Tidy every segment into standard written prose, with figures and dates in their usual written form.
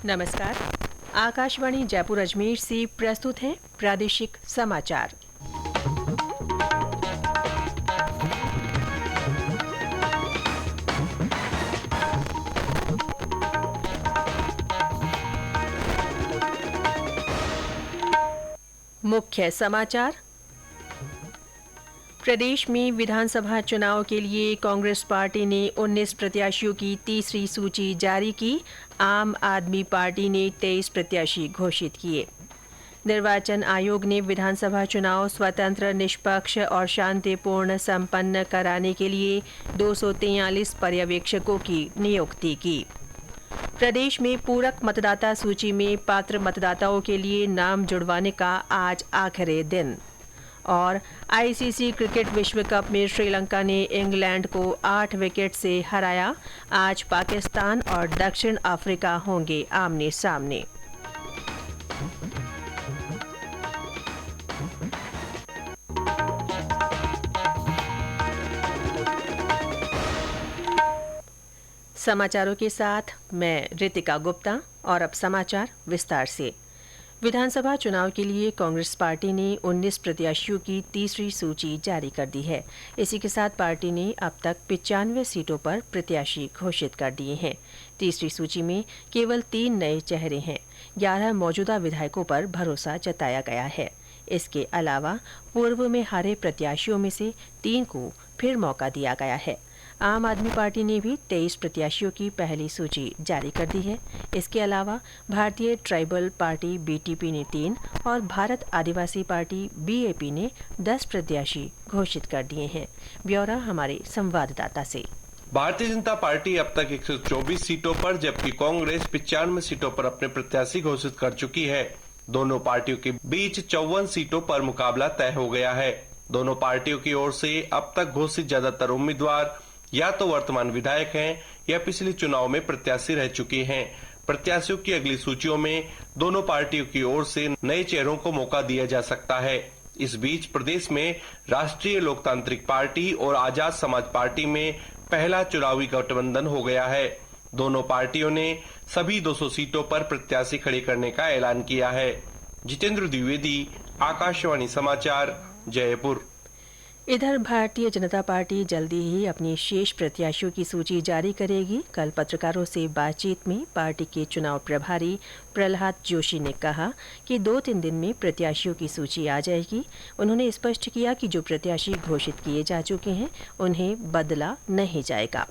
नमस्कार। आकाशवाणी जयपुर अजमेर से प्रस्तुत हैं प्रादेशिक समाचार। मुख्य समाचार। प्रदेश में विधानसभा चुनाव के लिए कांग्रेस पार्टी ने 19 प्रत्याशियों की तीसरी सूची जारी की। आम आदमी पार्टी ने 23 प्रत्याशी घोषित किए। निर्वाचन आयोग ने विधानसभा चुनाव स्वतंत्र, निष्पक्ष और शांतिपूर्ण संपन्न कराने के लिए 243 पर्यवेक्षकों की नियुक्ति की। प्रदेश में पूरक मतदाता सूची में पात्र मतदाताओं के लिए नाम जुड़वाने का आज आखिरी दिन। और आईसीसी क्रिकेट विश्व कप में श्रीलंका ने इंग्लैंड को 8 विकेट से हराया। आज पाकिस्तान और दक्षिण अफ्रीका होंगे आमने सामने। समाचारों के साथ मैं रितिका गुप्ता। और अब समाचार विस्तार से। विधानसभा चुनाव के लिए कांग्रेस पार्टी ने 19 प्रत्याशियों की तीसरी सूची जारी कर दी है। इसी के साथ पार्टी ने अब तक 95 सीटों पर प्रत्याशी घोषित कर दिए हैं। तीसरी सूची में केवल 3 नए चेहरे हैं। 11 मौजूदा विधायकों पर भरोसा जताया गया है। इसके अलावा पूर्व में हारे प्रत्याशियों में से 3 को फिर मौका दिया गया है। आम आदमी पार्टी ने भी 23 प्रत्याशियों की पहली सूची जारी कर दी है। इसके अलावा भारतीय ट्राइबल पार्टी बीटीपी ने 3 और भारत आदिवासी पार्टी बीएपी ने 10 प्रत्याशी घोषित कर दिए हैं। ब्यौरा हमारे संवाददाता से। भारतीय जनता पार्टी अब तक 124 सीटों पर जबकि कांग्रेस 95 सीटों पर अपने प्रत्याशी घोषित कर चुकी है। दोनों पार्टियों के बीच 54 सीटों पर मुकाबला तय हो गया है। दोनों पार्टियों की ओर से अब तक घोषित ज्यादातर उम्मीदवार या तो वर्तमान विधायक हैं या पिछले चुनाव में प्रत्याशी रह चुके हैं। प्रत्याशियों की अगली सूचियों में दोनों पार्टियों की ओर से नए चेहरों को मौका दिया जा सकता है। इस बीच प्रदेश में राष्ट्रीय लोकतांत्रिक पार्टी और आजाद समाज पार्टी में पहला चुनावी गठबंधन हो गया है। दोनों पार्टियों ने सभी 200 सीटों पर प्रत्याशी खड़े करने का ऐलान किया है। जितेंद्र द्विवेदी, आकाशवाणी समाचार, जयपुर। इधर भारतीय जनता पार्टी जल्दी ही अपनी शेष प्रत्याशियों की सूची जारी करेगी। कल पत्रकारों से बातचीत में पार्टी के चुनाव प्रभारी प्रहलाद जोशी ने कहा कि 2-3 दिन में प्रत्याशियों की सूची आ जाएगी। उन्होंने स्पष्ट किया कि जो प्रत्याशी घोषित किए जा चुके हैं उन्हें बदला नहीं जाएगा।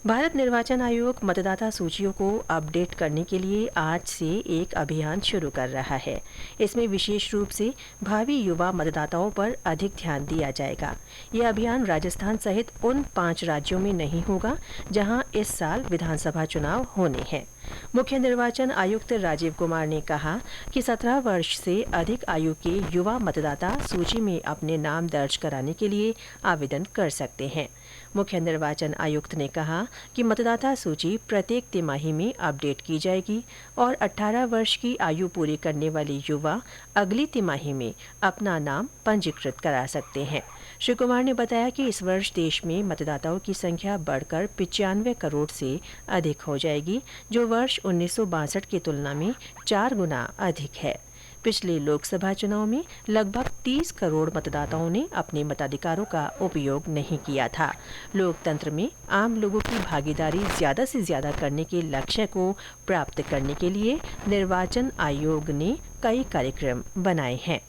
भारत निर्वाचन आयोग मतदाता सूचियों को अपडेट करने के लिए आज से एक अभियान शुरू कर रहा है। इसमें विशेष रूप से भावी युवा मतदाताओं पर अधिक ध्यान दिया जाएगा। यह अभियान राजस्थान सहित उन 5 राज्यों में नहीं होगा जहां इस साल विधानसभा चुनाव होने हैं। मुख्य निर्वाचन आयुक्त राजीव कुमार ने कहा कि 17 वर्ष से अधिक आयु के युवा मतदाता सूची में अपने नाम दर्ज कराने के लिए आवेदन कर सकते हैं। मुख्य निर्वाचन आयुक्त ने कहा कि मतदाता सूची प्रत्येक तिमाही में अपडेट की जाएगी और 18 वर्ष की आयु पूरी करने वाले युवा अगली तिमाही में अपना नाम पंजीकृत करा सकते हैं। श्री कुमार ने बताया कि इस वर्ष देश में मतदाताओं की संख्या बढ़कर 95 करोड़ से अधिक हो जाएगी, जो वर्ष 1962 की तुलना में 4 गुना अधिक है। पिछले लोकसभा चुनाव में लगभग 30 करोड़ मतदाताओं ने अपने मताधिकारों का उपयोग नहीं किया था। लोकतंत्र में आम लोगों की भागीदारी ज्यादा से ज्यादा करने के लक्ष्य को प्राप्त करने के लिए निर्वाचन आयोग ने कई कार्यक्रम बनाए हैं।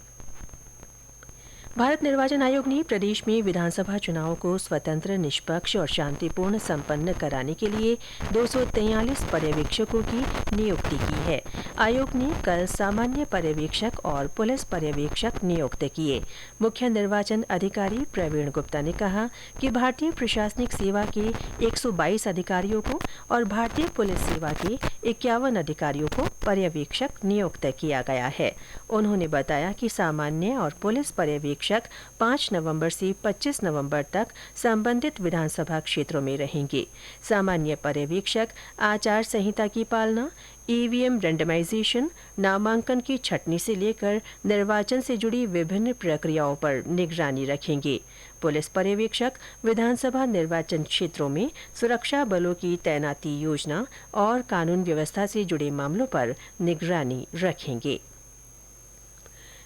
भारत निर्वाचन आयोग ने प्रदेश में विधानसभा चुनाव को स्वतंत्र, निष्पक्ष और शांतिपूर्ण संपन्न कराने के लिए 243 पर्यवेक्षकों की नियुक्ति की है। आयोग ने कल सामान्य पर्यवेक्षक और पुलिस पर्यवेक्षक नियुक्त किए। मुख्य निर्वाचन अधिकारी प्रवीण गुप्ता ने कहा कि भारतीय प्रशासनिक सेवा के 122 अधिकारियों को और भारतीय पुलिस सेवा के 51 अधिकारियों को पर्यवेक्षक नियुक्त किया गया है। उन्होंने बताया कि सामान्य और पुलिस पर्यवेक्षक 5 नवंबर से 25 नवंबर तक संबंधित विधानसभा क्षेत्रों में रहेंगे। सामान्य पर्यवेक्षक आचार संहिता की पालना, ईवीएम रेंडमाइजेशन, नामांकन की छटनी से लेकर निर्वाचन से जुड़ी विभिन्न प्रक्रियाओं पर निगरानी रखेंगे। पुलिस पर्यवेक्षक विधानसभा निर्वाचन क्षेत्रों में सुरक्षा बलों की तैनाती योजना और कानून व्यवस्था से जुड़े मामलों पर निगरानी रखेंगे।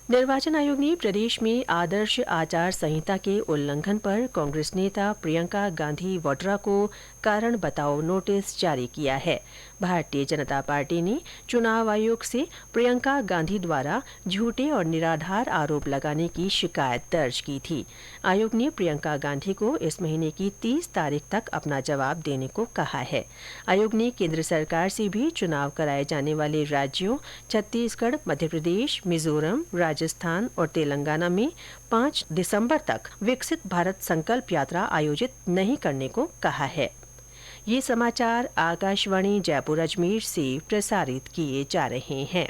निर्वाचन आयोग ने प्रदेश में आदर्श आचार संहिता के उल्लंघन पर कांग्रेस नेता प्रियंका गांधी वाड्रा को कारण बताओ नोटिस जारी किया है। भारतीय जनता पार्टी ने चुनाव आयोग से प्रियंका गांधी द्वारा झूठे और निराधार आरोप लगाने की शिकायत दर्ज की थी। आयोग ने प्रियंका गांधी को इस महीने की 30 तारीख तक अपना जवाब देने को कहा है। आयोग ने केंद्र सरकार से भी चुनाव कराए जाने वाले राज्यों छत्तीसगढ़, मध्य प्रदेश, मिजोरम, राजस्थान और तेलंगाना में 5 दिसंबर तक विकसित भारत संकल्प यात्रा आयोजित नहीं करने को कहा है। ये समाचार आकाशवाणी जयपुर अजमेर से प्रसारित किए जा रहे हैं।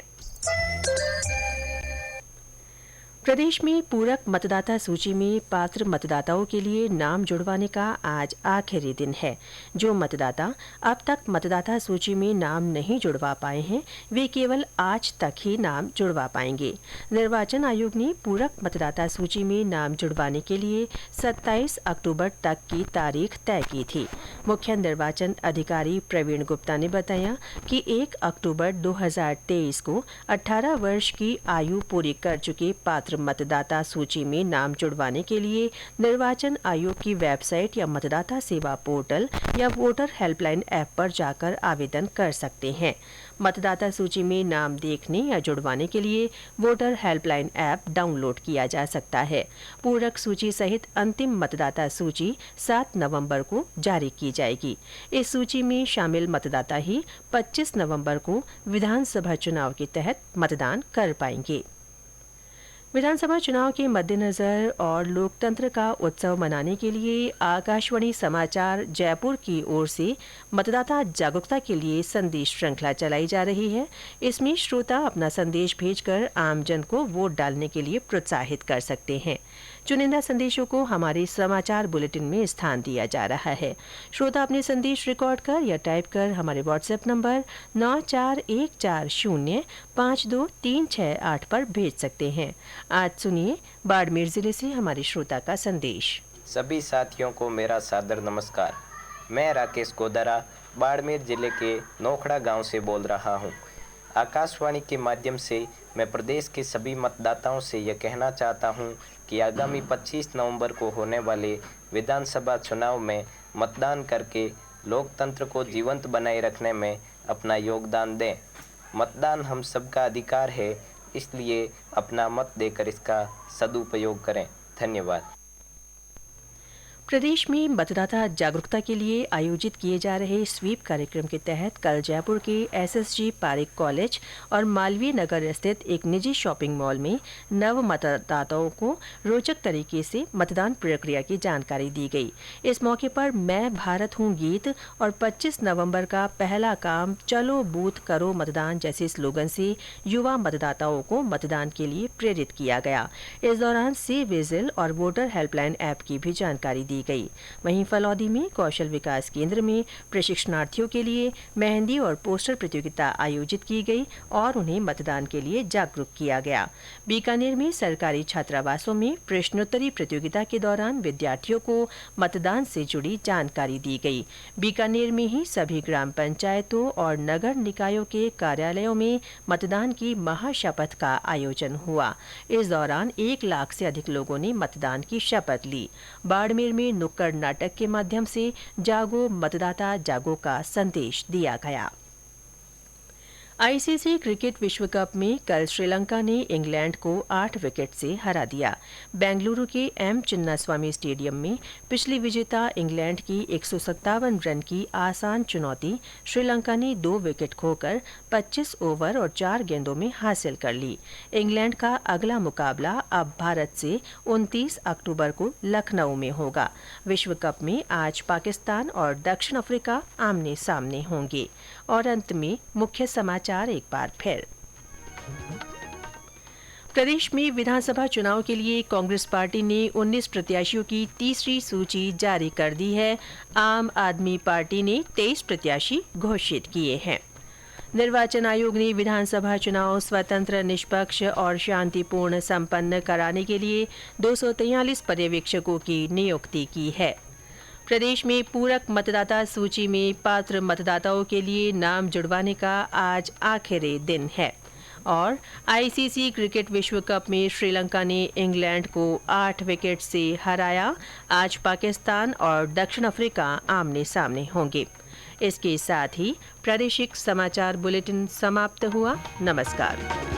प्रदेश में पूरक मतदाता सूची में पात्र मतदाताओं के लिए नाम जुड़वाने का आज आखिरी दिन है। जो मतदाता अब तक मतदाता सूची में नाम नहीं जुड़वा पाए हैं, वे केवल आज तक ही नाम जुड़वा पाएंगे। निर्वाचन आयोग ने पूरक मतदाता सूची में नाम जुड़वाने के लिए 27 अक्टूबर तक की तारीख तय की थी। मुख्य निर्वाचन अधिकारी प्रवीण गुप्ता ने बताया कि 1 अक्टूबर 2023 को 18 वर्ष की आयु पूरी कर चुके पात्र मतदाता सूची में नाम जुड़वाने के लिए निर्वाचन आयोग की वेबसाइट या मतदाता सेवा पोर्टल या वोटर हेल्पलाइन ऐप पर जाकर आवेदन कर सकते हैं। मतदाता सूची में नाम देखने या जुड़वाने के लिए वोटर हेल्पलाइन ऐप डाउनलोड किया जा सकता है। पूरक सूची सहित अंतिम मतदाता सूची 7 नवंबर को जारी की जाएगी। इस सूची में शामिल मतदाता ही 25 नवंबर को विधानसभा चुनाव के तहत मतदान कर पाएंगे। विधानसभा चुनाव के मद्देनजर और लोकतंत्र का उत्सव मनाने के लिए आकाशवाणी समाचार जयपुर की ओर से मतदाता जागरूकता के लिए संदेश श्रृंखला चलाई जा रही है। इसमें श्रोता अपना संदेश भेजकर आमजन को वोट डालने के लिए प्रोत्साहित कर सकते हैं। चुनिंदा संदेशों को हमारे समाचार बुलेटिन में स्थान दिया जा रहा है। श्रोता अपने संदेश रिकॉर्ड कर या टाइप कर हमारे व्हाट्सएप नंबर 9414052368 पर भेज सकते हैं। आज सुनिए बाड़मेर जिले से हमारे श्रोता का संदेश। सभी साथियों को मेरा सादर नमस्कार। मैं राकेश गोदरा बाड़मेर जिले के नोखड़ा गांव से बोल रहा हूं। आकाशवाणी के माध्यम से मैं प्रदेश के सभी मतदाताओं से यह कहना चाहता हूं कि आगामी 25 नवंबर को होने वाले विधानसभा चुनाव में मतदान करके लोकतंत्र को जीवंत बनाए रखने में अपना योगदान दें। मतदान हम सबका अधिकार है, इसलिए अपना मत देकर इसका सदुपयोग करें। धन्यवाद। प्रदेश में मतदाता जागरूकता के लिए आयोजित किए जा रहे स्वीप कार्यक्रम के तहत कल जयपुर के एसएसजी पारिक कॉलेज और मालवीय नगर स्थित एक निजी शॉपिंग मॉल में नव मतदाताओं को रोचक तरीके से मतदान प्रक्रिया की जानकारी दी गई। इस मौके पर मैं भारत हूँ गीत और 25 नवंबर का पहला काम चलो बूथ करो मतदान जैसे स्लोगन से युवा मतदाताओं को मतदान के लिए प्रेरित किया गया। इस दौरान सी विजिल और वोटर हेल्पलाइन ऐप की भी जानकारी दी गई। वहीं फलौदी में कौशल विकास केंद्र में प्रशिक्षणार्थियों के लिए मेहंदी और पोस्टर प्रतियोगिता आयोजित की गई और उन्हें मतदान के लिए जागरूक किया गया। बीकानेर में सरकारी छात्रावासों में प्रश्नोत्तरी प्रतियोगिता के दौरान विद्यार्थियों को मतदान से जुड़ी जानकारी दी गई। बीकानेर में ही सभी ग्राम पंचायतों और नगर निकायों के कार्यालयों में मतदान की महाशपथ का आयोजन हुआ। इस दौरान 1 लाख से अधिक लोगों ने मतदान की शपथ ली। बाड़मेर में नुक्कड़ नाटक के माध्यम से जागो मतदाता जागो का संदेश दिया गया। आईसीसी क्रिकेट विश्व कप में कल श्रीलंका ने इंग्लैंड को 8 विकेट से हरा दिया। बेंगलुरु के एम चिन्नास्वामी स्टेडियम में पिछली विजेता इंग्लैंड की 157 रन की आसान चुनौती श्रीलंका ने 2 विकेट खोकर 25 ओवर और 4 गेंदों में हासिल कर ली। इंग्लैंड का अगला मुकाबला अब भारत से 29 अक्टूबर को लखनऊ में होगा। विश्व कप में आज पाकिस्तान और दक्षिण अफ्रीका आमने सामने होंगे। और अंत में मुख्य समाचार एक बार फिर। प्रदेश में विधानसभा चुनाव के लिए कांग्रेस पार्टी ने 19 प्रत्याशियों की तीसरी सूची जारी कर दी है। आम आदमी पार्टी ने 23 प्रत्याशी घोषित किए हैं। निर्वाचन आयोग ने विधानसभा चुनाव स्वतंत्र, निष्पक्ष और शांतिपूर्ण संपन्न कराने के लिए 243 पर्यवेक्षकों की नियुक्ति की है। प्रदेश में पूरक मतदाता सूची में पात्र मतदाताओं के लिए नाम जुड़वाने का आज आखिरी दिन है। और आईसीसी क्रिकेट विश्व कप में श्रीलंका ने इंग्लैंड को 8 विकेट से हराया। आज पाकिस्तान और दक्षिण अफ्रीका आमने सामने होंगे। इसके साथ ही प्रादेशिक समाचार बुलेटिन समाप्त हुआ। नमस्कार।